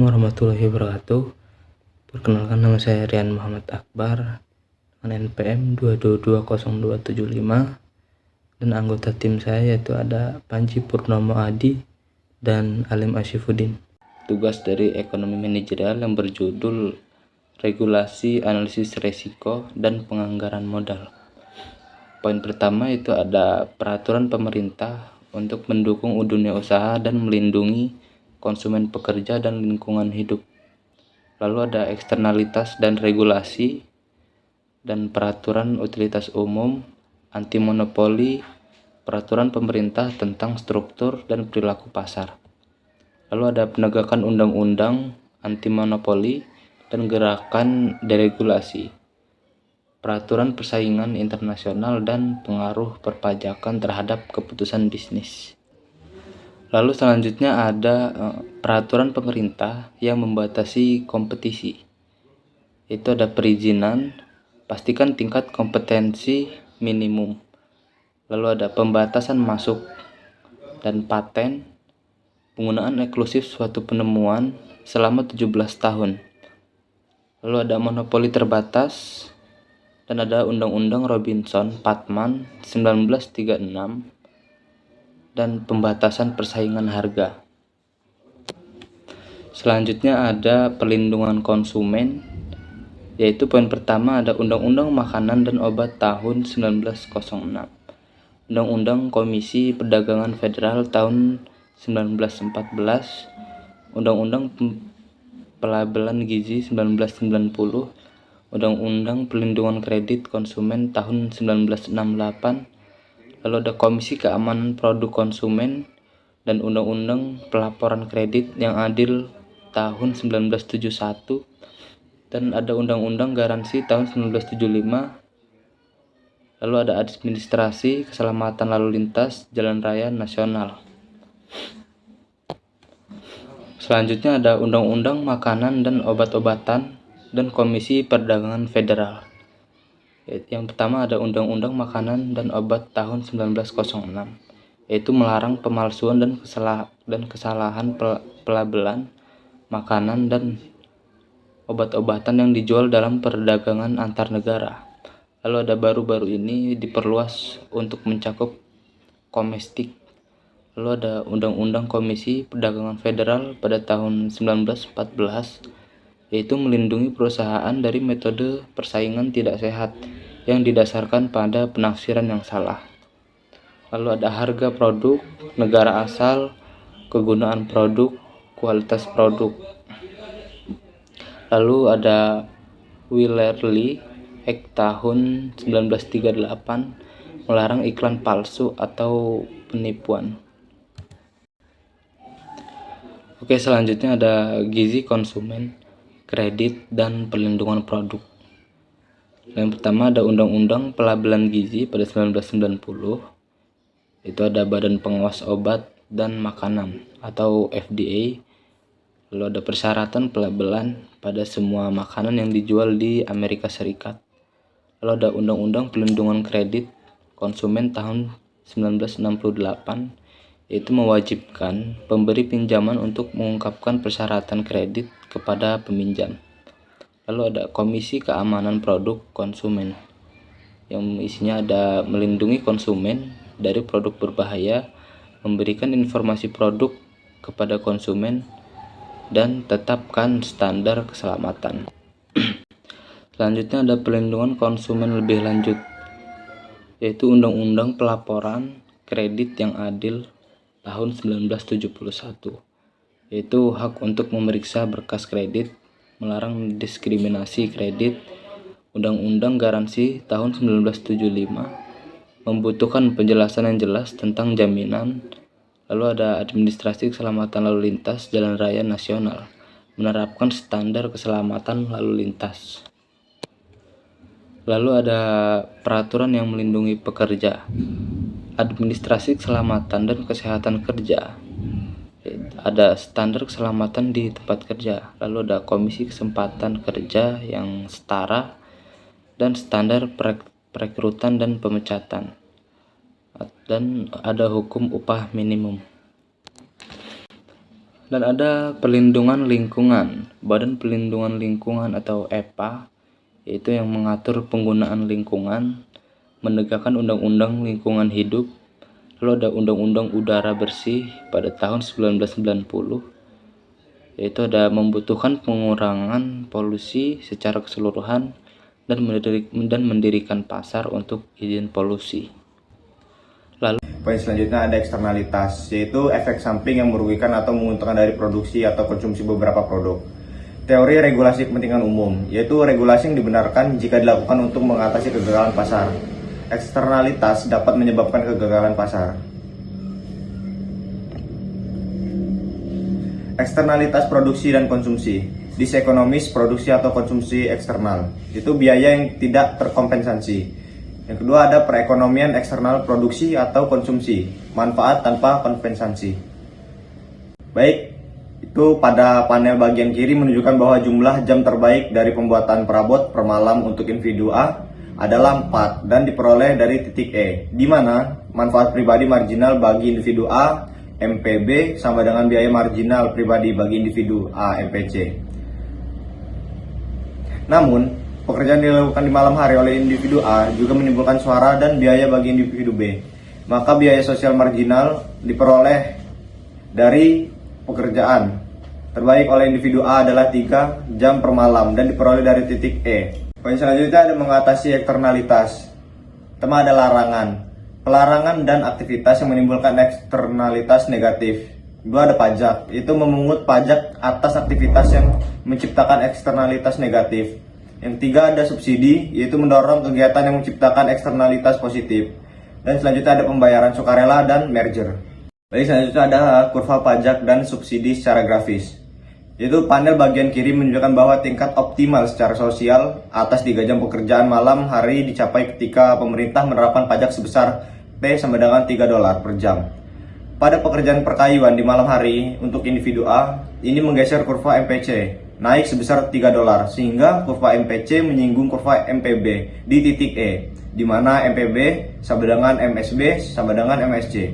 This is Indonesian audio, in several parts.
Warahmatullahi wabarakatuh. Perkenalkan, nama saya Rian Muhammad Akbar dengan NPM 2220275 dan anggota tim saya yaitu ada Panji Purnomo Adi dan Alim Asyifuddin. Tugas dari ekonomi manajerial yang berjudul regulasi, analisis resiko, dan penganggaran modal. Poin pertama itu ada peraturan pemerintah untuk mendukung dunia usaha dan melindungi konsumen, pekerja, dan lingkungan hidup. Lalu ada eksternalitas dan regulasi dan peraturan utilitas umum, anti monopoli, peraturan pemerintah tentang struktur dan perilaku pasar. Lalu ada penegakan undang-undang anti monopoli dan gerakan deregulasi, peraturan persaingan internasional, dan pengaruh perpajakan terhadap keputusan bisnis. Lalu selanjutnya ada peraturan pemerintah yang membatasi kompetisi. Itu ada perizinan, pastikan tingkat kompetensi minimum. Lalu ada pembatasan masuk dan paten, penggunaan eksklusif suatu penemuan selama 17 tahun. Lalu ada monopoli terbatas, dan ada Undang-Undang Robinson-Patman 1936 dan pembatasan persaingan harga. Selanjutnya ada perlindungan konsumen, yaitu poin pertama ada Undang-Undang Makanan dan Obat tahun 1906, Undang-Undang Komisi Perdagangan Federal tahun 1914, Undang-Undang Pelabelan Gizi 1990, Undang-Undang Perlindungan Kredit Konsumen tahun 1968, lalu ada Komisi Keamanan Produk Konsumen dan Undang-Undang Pelaporan Kredit yang Adil tahun 1971, dan ada Undang-Undang Garansi tahun 1975. Lalu ada Administrasi Keselamatan Lalu Lintas Jalan Raya Nasional. Selanjutnya ada Undang-Undang Makanan dan Obat-obatan dan Komisi Perdagangan Federal. Yang pertama ada Undang-Undang Makanan dan Obat tahun 1906, yaitu melarang pemalsuan dan kesalahan pelabelan makanan dan obat-obatan yang dijual dalam perdagangan antar negara. Lalu ada baru-baru ini diperluas untuk mencakup komestik. Lalu ada Undang-Undang Komisi Perdagangan Federal pada tahun 1914, yaitu melindungi perusahaan dari metode persaingan tidak sehat yang didasarkan pada penafsiran yang salah. Lalu ada harga produk, negara asal, kegunaan produk, kualitas produk. Lalu ada Wheelerly Act tahun 1938 melarang iklan palsu atau penipuan. Oke, selanjutnya ada gizi konsumen, kredit, dan perlindungan produk. Yang pertama ada Undang-Undang Pelabelan Gizi pada 1990. Itu ada Badan Pengawas Obat dan Makanan atau FDA. Lalu ada persyaratan pelabelan pada semua makanan yang dijual di Amerika Serikat. Lalu ada Undang-Undang Perlindungan Kredit Konsumen tahun 1968, yaitu mewajibkan pemberi pinjaman untuk mengungkapkan persyaratan kredit kepada peminjam. Lalu ada Komisi Keamanan Produk Konsumen, yang isinya ada melindungi konsumen dari produk berbahaya, memberikan informasi produk kepada konsumen, dan tetapkan standar keselamatan. Selanjutnya ada perlindungan konsumen lebih lanjut, yaitu Undang-Undang Pelaporan Kredit yang Adil tahun 1971, yaitu hak untuk memeriksa berkas kredit, melarang diskriminasi kredit. Undang-Undang Garansi tahun 1975 membutuhkan penjelasan yang jelas tentang jaminan. Lalu ada Administrasi Keselamatan Lalu Lintas Jalan Raya Nasional, menerapkan standar keselamatan lalu lintas. Lalu ada peraturan yang melindungi pekerja, Administrasi Keselamatan dan Kesehatan Kerja, ada standar keselamatan di tempat kerja. Lalu ada Komisi Kesempatan Kerja yang Setara dan standar perekrutan dan pemecatan, dan ada hukum upah minimum. Dan ada perlindungan lingkungan. Badan Perlindungan Lingkungan atau EPA, yaitu yang mengatur penggunaan lingkungan, menegakkan undang-undang lingkungan hidup. Lalu ada Undang-Undang Udara Bersih pada tahun 1990, yaitu ada membutuhkan pengurangan polusi secara keseluruhan dan mendirikan pasar untuk izin polusi. Poin selanjutnya ada eksternalitas, yaitu efek samping yang merugikan atau menguntungkan dari produksi atau konsumsi beberapa produk. Teori regulasi kepentingan umum, yaitu regulasi yang dibenarkan jika dilakukan untuk mengatasi kegagalan pasar. Eksternalitas dapat menyebabkan kegagalan pasar. Eksternalitas produksi dan konsumsi. Disekonomis produksi atau konsumsi eksternal, itu biaya yang tidak terkompensasi. Yang kedua ada perekonomian eksternal produksi atau konsumsi, manfaat tanpa kompensasi. Baik, itu pada panel bagian kiri menunjukkan bahwa jumlah jam terbaik dari pembuatan perabot per malam untuk individu A adalah 4 dan diperoleh dari titik E, di mana manfaat pribadi marginal bagi individu A, MPB, sama dengan biaya marginal pribadi bagi individu A, MPC. Namun, pekerjaan dilakukan di malam hari oleh individu A juga menimbulkan suara dan biaya bagi individu B. Maka biaya sosial marginal diperoleh dari pekerjaan terbaik oleh individu A adalah 3 jam per malam dan diperoleh dari titik E. Poin selanjutnya ada mengatasi eksternalitas. Pertama ada larangan. Pelarangan dan aktivitas yang menimbulkan eksternalitas negatif. Kedua ada pajak, itu memungut pajak atas aktivitas yang menciptakan eksternalitas negatif. Yang ketiga ada subsidi, yaitu mendorong kegiatan yang menciptakan eksternalitas positif. Dan selanjutnya ada pembayaran sukarela dan merger. Baik, selanjutnya ada kurva pajak dan subsidi secara grafis. Yaitu panel bagian kiri menunjukkan bahwa tingkat optimal secara sosial atas 3 jam pekerjaan malam hari dicapai ketika pemerintah menerapkan pajak sebesar P sama dengan $3 per jam. Pada pekerjaan perkayuan di malam hari untuk individu A, ini menggeser kurva MPC naik sebesar $3 sehingga kurva MPC menyinggung kurva MPB di titik E, di mana MPB sama dengan MSB sama dengan MSC.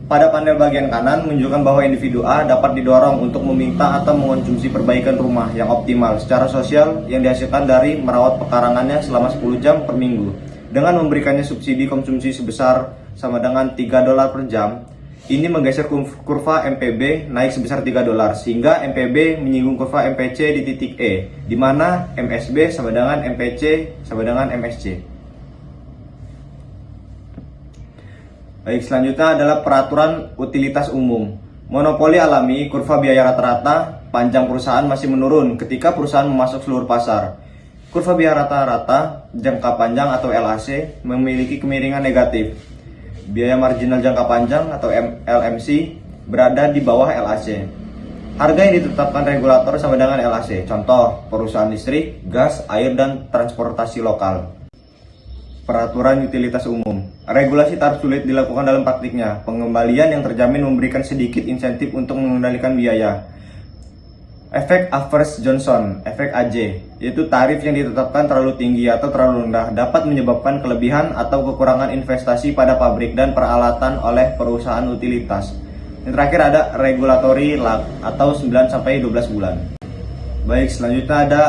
Pada panel bagian kanan menunjukkan bahwa individu A dapat didorong untuk meminta atau mengonsumsi perbaikan rumah yang optimal secara sosial yang dihasilkan dari merawat pekarangannya selama 10 jam per minggu dengan memberikannya subsidi konsumsi sebesar sama dengan $3 per jam. Ini menggeser kurva MPB naik sebesar $3 sehingga MPB menyinggung kurva MPC di titik E, di mana MSB sama dengan MPC sama dengan MSC. Baik, selanjutnya adalah peraturan utilitas umum. Monopoli alami, kurva biaya rata-rata panjang perusahaan masih menurun ketika perusahaan memasuk seluruh pasar. Kurva biaya rata-rata jangka panjang atau LAC memiliki kemiringan negatif. Biaya marginal jangka panjang atau LMC berada di bawah LAC. Harga yang ditetapkan regulator sama dengan LAC. Contoh, perusahaan listrik, gas, air, dan transportasi lokal. Peraturan utilitas umum. Regulasi tak sulit dilakukan dalam praktiknya. Pengembalian yang terjamin memberikan sedikit insentif untuk mengendalikan biaya. Efek Avers-Johnson, efek AJ, yaitu tarif yang ditetapkan terlalu tinggi atau terlalu rendah dapat menyebabkan kelebihan atau kekurangan investasi pada pabrik dan peralatan oleh perusahaan utilitas. Yang terakhir ada regulatory lag atau 9-12 bulan. Baik, selanjutnya ada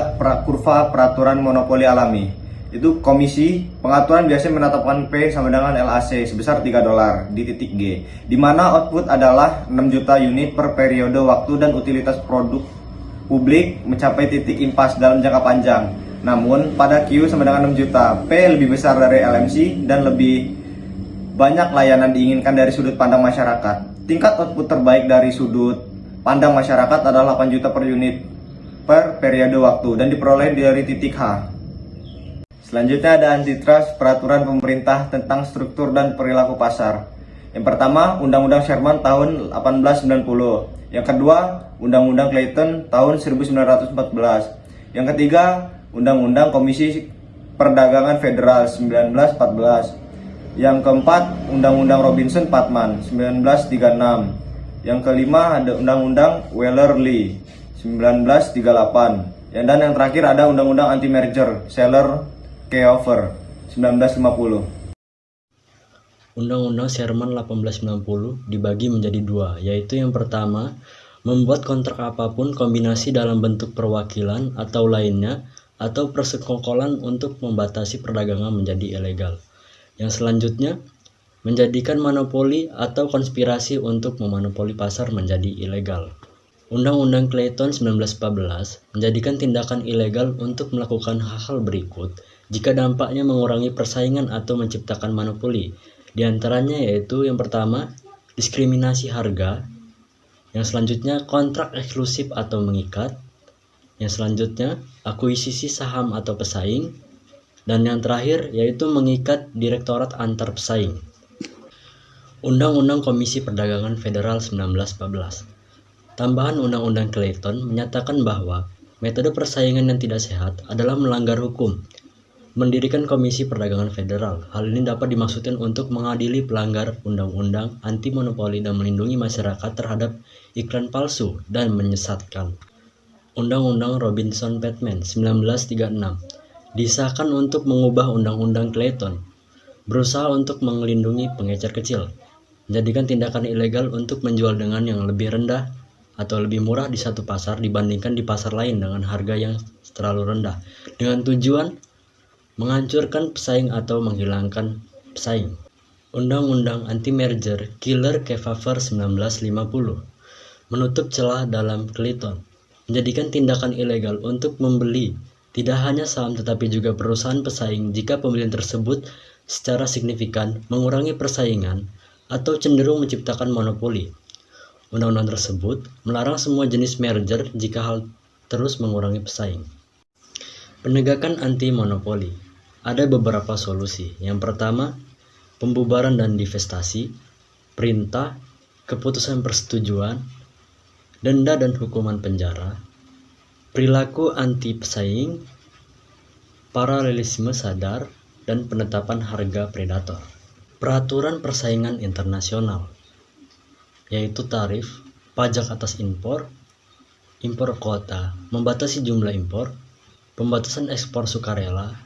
kurva peraturan monopoli alami. Itu komisi pengaturan biasanya menetapkan P sama dengan LAC sebesar $3 di titik G, di mana output adalah 6 juta unit per periode waktu dan utilitas produk publik mencapai titik impas dalam jangka panjang. Namun pada Q sama dengan 6 juta, P lebih besar dari LMC dan lebih banyak layanan diinginkan dari sudut pandang masyarakat. Tingkat output terbaik dari sudut pandang masyarakat adalah 8 juta per unit per periode waktu dan diperoleh dari titik H. Selanjutnya ada antitrust, peraturan pemerintah tentang struktur dan perilaku pasar. Yang pertama, Undang-Undang Sherman tahun 1890. Yang kedua, Undang-Undang Clayton tahun 1914. Yang ketiga, Undang-Undang Komisi Perdagangan Federal 1914. Yang keempat, Undang-Undang Robinson-Patman 1936. Yang kelima ada Undang-Undang Weller-Lee 1938. Dan yang terakhir ada Undang-Undang Anti-Merger Sheller-Keover 1950. Undang-Undang Sherman 1890 dibagi menjadi dua, yaitu yang pertama membuat kontrak apapun kombinasi dalam bentuk perwakilan atau lainnya atau persekongkolan untuk membatasi perdagangan menjadi ilegal. Yang selanjutnya, menjadikan monopoli atau konspirasi untuk memonopoli pasar menjadi ilegal. Undang-Undang Clayton 1914 menjadikan tindakan ilegal untuk melakukan hal-hal berikut jika dampaknya mengurangi persaingan atau menciptakan monopoli. Di antaranya yaitu yang pertama, diskriminasi harga, yang selanjutnya kontrak eksklusif atau mengikat, yang selanjutnya akuisisi saham atau pesaing, dan yang terakhir yaitu mengikat direktorat antar pesaing. Undang-Undang Komisi Perdagangan Federal 1914. Tambahan Undang-Undang Clayton menyatakan bahwa metode persaingan yang tidak sehat adalah melanggar hukum. Mendirikan Komisi Perdagangan Federal. Hal ini dapat dimaksudkan untuk mengadili pelanggar undang-undang anti monopoli dan melindungi masyarakat terhadap iklan palsu dan menyesatkan. Undang-Undang Robinson-Patman 1936 disahkan untuk mengubah Undang-Undang Clayton, berusaha untuk melindungi pengecer kecil, menjadikan tindakan ilegal untuk menjual dengan yang lebih rendah atau lebih murah di satu pasar dibandingkan di pasar lain dengan harga yang terlalu rendah, dengan tujuan menghancurkan pesaing atau menghilangkan pesaing. Undang-Undang Anti-Merger Killer-Kefauver 1950 menutup celah dalam Clayton, menjadikan tindakan ilegal untuk membeli tidak hanya saham tetapi juga perusahaan pesaing jika pembelian tersebut secara signifikan mengurangi persaingan atau cenderung menciptakan monopoli. Undang-undang tersebut melarang semua jenis merger jika hal terus mengurangi pesaing. Penegakan anti-monopoli. Ada beberapa solusi. Yang pertama, pembubaran dan divestasi, perintah, keputusan persetujuan, denda dan hukuman penjara, perilaku anti-pesaing, paralelisme sadar, dan penetapan harga predator. Peraturan persaingan internasional, yaitu tarif, pajak atas impor kuota, membatasi jumlah impor, pembatasan ekspor sukarela,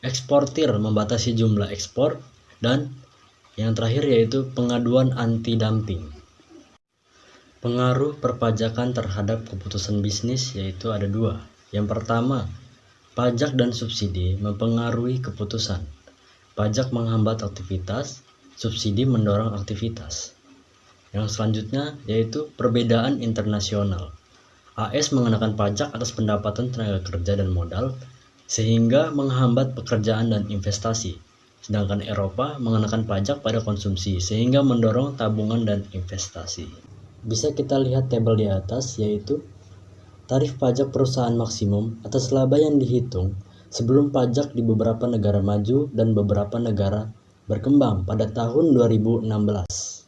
eksportir membatasi jumlah ekspor, dan yang terakhir yaitu pengaduan anti-dumping. Pengaruh perpajakan terhadap keputusan bisnis yaitu ada dua. Yang pertama, pajak dan subsidi mempengaruhi keputusan. Pajak menghambat aktivitas, subsidi mendorong aktivitas. Yang selanjutnya yaitu perbedaan internasional. AS mengenakan pajak atas pendapatan tenaga kerja dan modal, sehingga menghambat pekerjaan dan investasi. Sedangkan Eropa mengenakan pajak pada konsumsi, sehingga mendorong tabungan dan investasi. Bisa kita lihat tabel di atas, yaitu tarif pajak perusahaan maksimum atas laba yang dihitung sebelum pajak di beberapa negara maju dan beberapa negara berkembang pada tahun 2016.